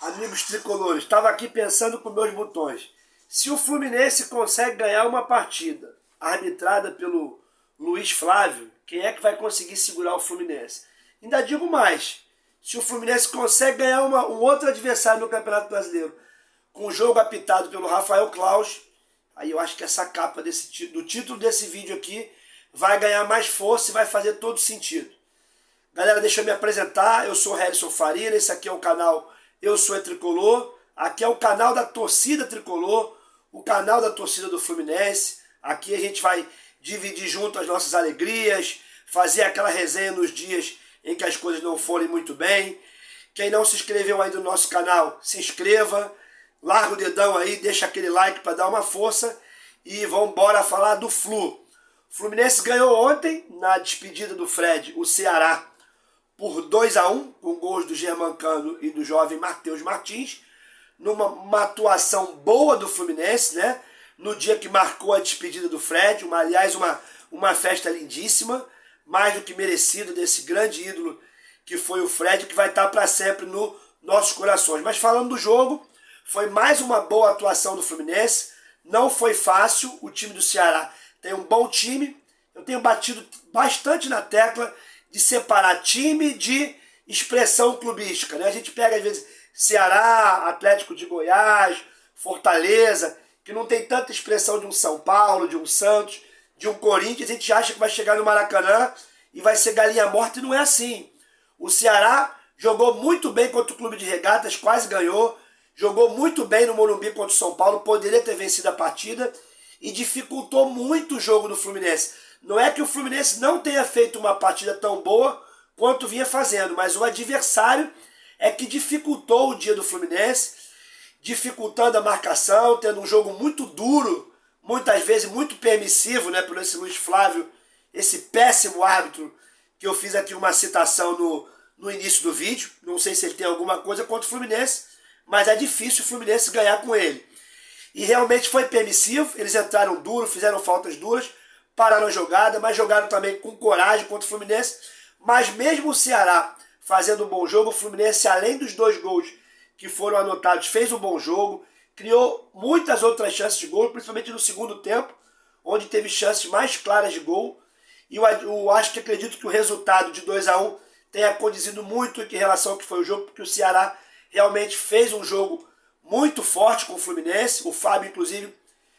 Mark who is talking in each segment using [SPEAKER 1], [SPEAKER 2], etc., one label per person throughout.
[SPEAKER 1] Amigos tricolores, estava aqui pensando com meus botões. Se o Fluminense consegue ganhar uma partida arbitrada pelo Luiz Flávio, quem é que vai conseguir segurar o Fluminense? Ainda digo mais, se o Fluminense consegue ganhar um outro adversário no Campeonato Brasileiro com o jogo apitado pelo Rafael Claus, aí eu acho que essa capa do título desse vídeo aqui vai ganhar mais força e vai fazer todo sentido. Galera, deixa eu me apresentar, eu sou o Harrison Farina, esse aqui é o canal Eu Sou Tricolor, aqui é o canal da torcida tricolor, o canal da torcida do Fluminense. Aqui a gente vai dividir junto as nossas alegrias, fazer aquela resenha nos dias em que as coisas não forem muito bem. Quem não se inscreveu aí no nosso canal, se inscreva, larga o dedão aí, deixa aquele like para dar uma força e vamos embora falar do Flu. O Fluminense ganhou ontem, na despedida do Fred, o Ceará, por 2-1, com gols do Germancano e do jovem Matheus Martins, numa atuação boa do Fluminense, né? No dia que marcou a despedida do Fred, aliás, uma festa lindíssima, mais do que merecido desse grande ídolo que foi o Fred, que vai estar para sempre nos nossos corações. Mas falando do jogo, foi mais uma boa atuação do Fluminense, não foi fácil, o time do Ceará tem um bom time, eu tenho batido bastante na tecla de separar time de expressão clubística, né? A gente pega às vezes Ceará, Atlético de Goiás, Fortaleza, que não tem tanta expressão de um São Paulo, de um Santos, de um Corinthians, a gente acha que vai chegar no Maracanã e vai ser galinha morta, e não é assim. O Ceará jogou muito bem contra o Clube de Regatas, quase ganhou, jogou muito bem no Morumbi contra o São Paulo, poderia ter vencido a partida e dificultou muito o jogo do Fluminense. Não é que o Fluminense não tenha feito uma partida tão boa quanto vinha fazendo, mas o adversário é que dificultou o dia do Fluminense, dificultando a marcação, tendo um jogo muito duro, muitas vezes muito permissivo, né, por esse Luiz Flávio, esse péssimo árbitro, que eu fiz aqui uma citação no início do vídeo. Não sei se ele tem alguma coisa contra o Fluminense, mas é difícil o Fluminense ganhar com ele. E realmente foi permissivo, eles entraram duro, fizeram faltas duras, pararam a jogada, mas jogaram também com coragem contra o Fluminense. Mas mesmo o Ceará fazendo um bom jogo, o Fluminense, além dos 2 gols que foram anotados, fez um bom jogo, criou muitas outras chances de gol, principalmente no segundo tempo, onde teve chances mais claras de gol. E eu acho que acredito que o resultado de 2-1 tenha condizido muito em relação ao que foi o jogo, porque o Ceará realmente fez um jogo muito forte com o Fluminense. O Fábio, inclusive,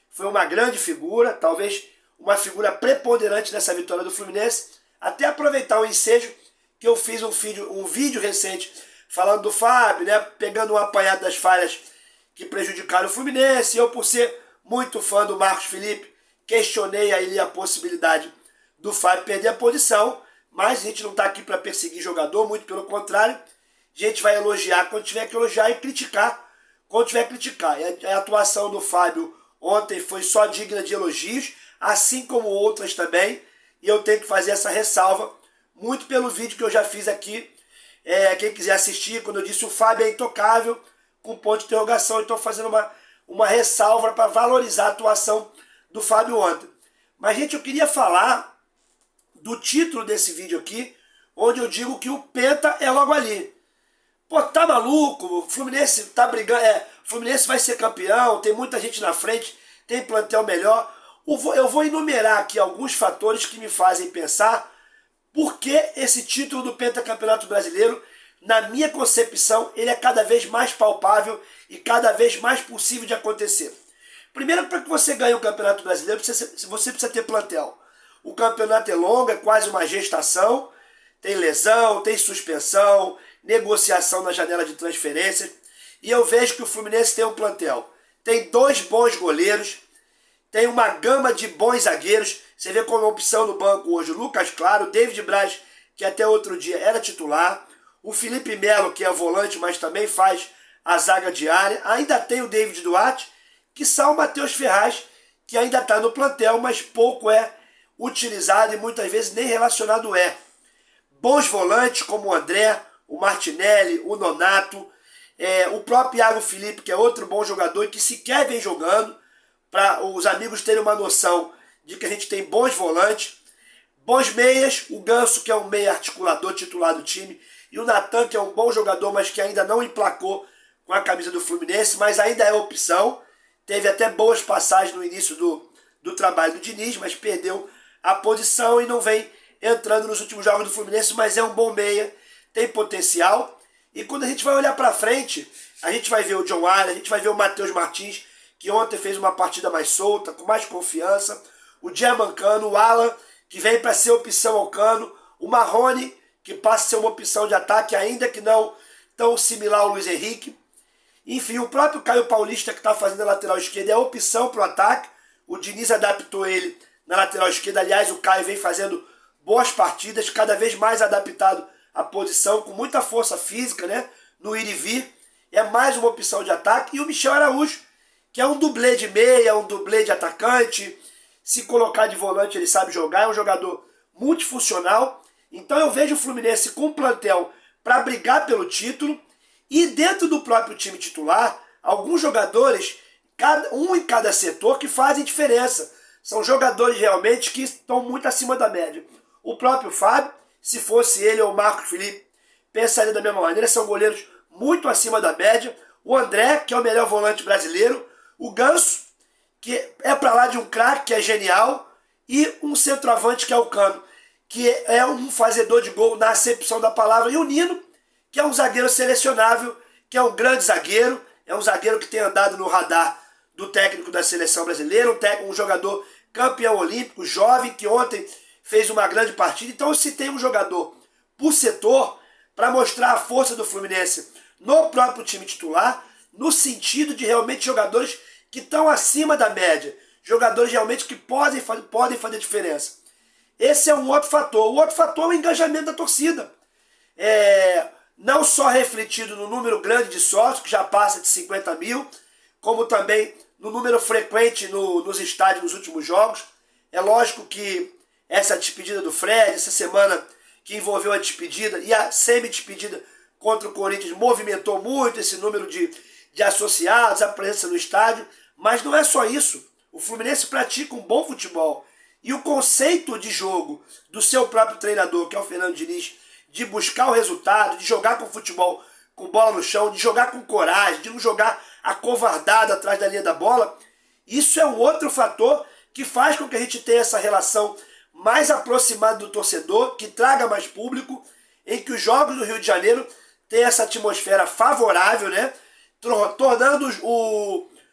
[SPEAKER 1] foi uma grande figura, talvez uma figura preponderante nessa vitória do Fluminense. Até aproveitar o ensejo que eu fiz um vídeo recente falando do Fábio, né, pegando um apanhado das falhas que prejudicaram o Fluminense. Eu, por ser muito fã do Marcos Felipe, questionei aí a possibilidade do Fábio perder a posição, mas a gente não está aqui para perseguir jogador, muito pelo contrário, a gente vai elogiar quando tiver que elogiar e criticar quando tiver que criticar. E a atuação do Fábio ontem foi só digna de elogios, assim como outras também, e eu tenho que fazer essa ressalva, muito pelo vídeo que eu já fiz aqui. Quem quiser assistir, quando eu disse o Fábio é intocável, com ponto de interrogação, então fazendo uma ressalva para valorizar a atuação do Fábio ontem. Mas, gente, eu queria falar do título desse vídeo aqui, onde eu digo que o Penta é logo ali. Pô, tá maluco? O Fluminense tá brigando, o Fluminense vai ser campeão, tem muita gente na frente, tem plantel melhor. Eu vou enumerar aqui alguns fatores que me fazem pensar por que esse título do Pentacampeonato Brasileiro, na minha concepção, ele é cada vez mais palpável e cada vez mais possível de acontecer. Primeiro, para que você ganhe o Campeonato Brasileiro, você precisa ter plantel. O campeonato é longo, é quase uma gestação, tem lesão, tem suspensão, negociação na janela de transferências, e eu vejo que o Fluminense tem um plantel. Tem 2 bons goleiros, tem uma gama de bons zagueiros. Você vê como opção no banco hoje o Lucas Claro, o David Braz, que até outro dia era titular, o Felipe Melo, que é volante, mas também faz a zaga diária. Ainda tem o David Duarte, que são o Matheus Ferraz, que ainda está no plantel, mas pouco é utilizado e muitas vezes nem relacionado é. Bons volantes como o André, o Martinelli, o Nonato, o próprio Iago Felipe, que é outro bom jogador e que sequer vem jogando, para os amigos terem uma noção de que a gente tem bons volantes, bons meias, o Ganso, que é um meia articulador titular do time, e o Natan, que é um bom jogador, mas que ainda não emplacou com a camisa do Fluminense, mas ainda é opção. Teve até boas passagens no início do trabalho do Diniz, mas perdeu a posição e não vem entrando nos últimos jogos do Fluminense, mas é um bom meia, tem potencial. E quando a gente vai olhar para frente, a gente vai ver o John Allen, a gente vai ver o Matheus Martins, que ontem fez uma partida mais solta, com mais confiança, o Germancano, o Alan, que vem para ser opção ao Cano, o Marrone, que passa a ser uma opção de ataque, ainda que não tão similar ao Luiz Henrique. Enfim, o próprio Caio Paulista, que está fazendo a lateral esquerda, é opção para o ataque. O Diniz adaptou ele na lateral esquerda. Aliás, o Caio vem fazendo boas partidas, cada vez mais adaptado à posição, com muita força física, né? No ir e vir. É mais uma opção de ataque. E o Michel Araújo, que é um dublê de meia, um dublê de atacante. Se colocar de volante, ele sabe jogar. É um jogador multifuncional. Então eu vejo o Fluminense com um plantel para brigar pelo título. E dentro do próprio time titular, alguns jogadores, um em cada setor, que fazem diferença. São jogadores realmente que estão muito acima da média. O próprio Fábio, se fosse ele ou o Marcos Felipe, pensaria da mesma maneira. São goleiros muito acima da média. O André, que é o melhor volante brasileiro. O Ganso, que é para lá de um craque, que é genial. E um centroavante, que é o Cano, que é um fazedor de gol na acepção da palavra. E o Nino, que é um zagueiro selecionável, que é um grande zagueiro, é um zagueiro que tem andado no radar do técnico da seleção brasileira, um jogador campeão olímpico, jovem, que ontem fez uma grande partida. Então eu citei um jogador por setor para mostrar a força do Fluminense no próprio time titular, no sentido de realmente jogadores que estão acima da média, jogadores realmente que podem fazer diferença. Esse é um outro fator. O outro fator é o engajamento da torcida. Não só refletido no número grande de sócios, que já passa de 50 mil, como também no número frequente nos estádios nos últimos jogos. É lógico que essa despedida do Fred, essa semana que envolveu a despedida e a semi-despedida contra o Corinthians, movimentou muito esse número de associados, a presença no estádio, mas não é só isso. O Fluminense pratica um bom futebol. E o conceito de jogo do seu próprio treinador, que é o Fernando Diniz, de buscar o resultado, de jogar com futebol com bola no chão, de jogar com coragem, de não jogar acovardado atrás da linha da bola, isso é um outro fator que faz com que a gente tenha essa relação mais aproximada do torcedor, que traga mais público, em que os jogos do Rio de Janeiro têm essa atmosfera favorável, né? Tornando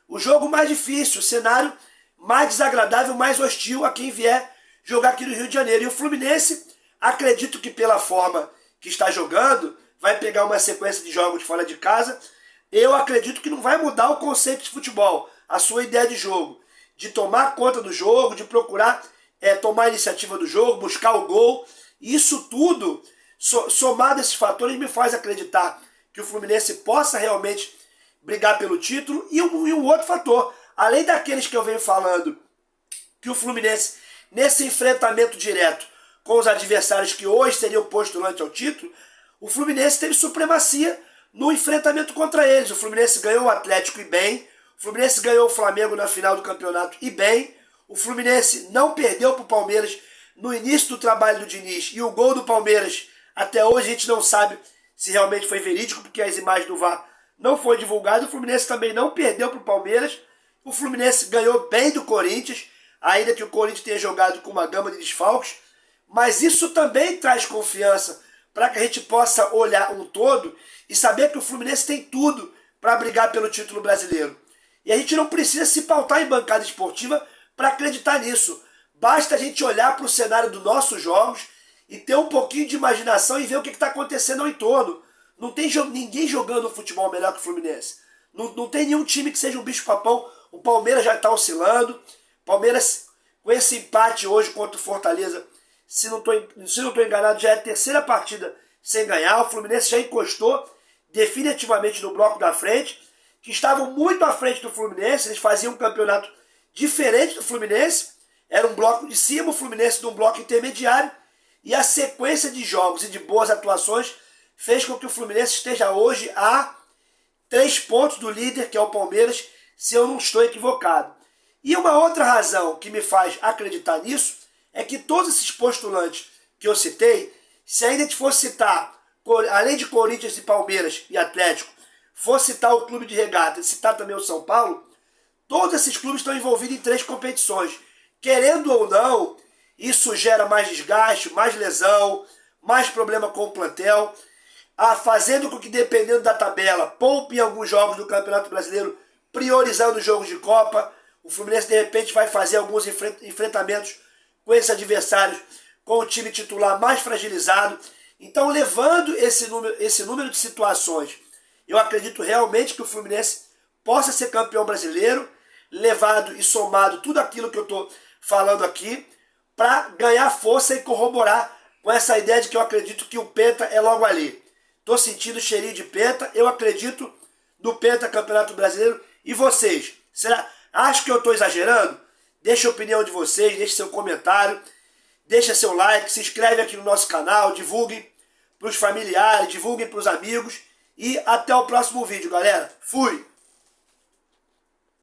[SPEAKER 1] o jogo mais difícil, o cenário mais desagradável, mais hostil a quem vier jogar aqui no Rio de Janeiro. E o Fluminense, acredito que pela forma que está jogando, vai pegar uma sequência de jogos fora de casa. Eu acredito que não vai mudar o conceito de futebol, a sua ideia de jogo, de tomar conta do jogo, de procurar tomar a iniciativa do jogo, buscar o gol. Isso tudo, somado a esses fatores, me faz acreditar que o Fluminense possa realmente brigar pelo título. E um outro fator, além daqueles que eu venho falando, que o Fluminense, nesse enfrentamento direto com os adversários que hoje seriam postulantes ao título, o Fluminense teve supremacia no enfrentamento contra eles. O Fluminense ganhou o Atlético e bem, o Fluminense ganhou o Flamengo na final do campeonato e bem, o Fluminense não perdeu para o Palmeiras no início do trabalho do Diniz, e o gol do Palmeiras, até hoje a gente não sabe se realmente foi verídico, porque as imagens do VAR não foi divulgado. O Fluminense também não perdeu para o Palmeiras, o Fluminense ganhou bem do Corinthians, ainda que o Corinthians tenha jogado com uma gama de desfalques, mas isso também traz confiança para que a gente possa olhar um todo e saber que o Fluminense tem tudo para brigar pelo título brasileiro. E a gente não precisa se pautar em bancada esportiva para acreditar nisso. Basta a gente olhar para o cenário dos nossos jogos e ter um pouquinho de imaginação e ver o que está acontecendo ao entorno. Não tem ninguém jogando futebol melhor que o Fluminense. Não tem nenhum time que seja um bicho-papão. O Palmeiras já está oscilando. Palmeiras, com esse empate hoje contra o Fortaleza, se não estou enganado, já é a terceira partida sem ganhar. O Fluminense já encostou definitivamente no bloco da frente, que estavam muito à frente do Fluminense. Eles faziam um campeonato diferente do Fluminense. Era um bloco de cima, o Fluminense de um bloco intermediário. E a sequência de jogos e de boas atuações fez com que o Fluminense esteja hoje a 3 pontos do líder, que é o Palmeiras, se eu não estou equivocado. E uma outra razão que me faz acreditar nisso é que todos esses postulantes que eu citei, se ainda a gente for citar, além de Corinthians e Palmeiras e Atlético, for citar o Clube de Regata e citar também o São Paulo, todos esses clubes estão envolvidos em 3 competições. Querendo ou não, isso gera mais desgaste, mais lesão, mais problema com o plantel, fazendo com que, dependendo da tabela, poupe em alguns jogos do Campeonato Brasileiro, priorizando os jogos de Copa. O Fluminense, de repente, vai fazer alguns enfrentamentos com esses adversários com o time titular mais fragilizado. Então, levando esse número de situações, eu acredito realmente que o Fluminense possa ser campeão brasileiro, levado e somado tudo aquilo que eu estou falando aqui, para ganhar força e corroborar com essa ideia de que eu acredito que o Penta é logo ali. Estou sentindo cheirinho de Penta, eu acredito no Penta Campeonato Brasileiro. E vocês? Será? Acho que eu estou exagerando? Deixa a opinião de vocês, deixe seu comentário, deixa seu like, se inscreve aqui no nosso canal, divulguem para os familiares, divulguem para os amigos. E até o próximo vídeo, galera. Fui!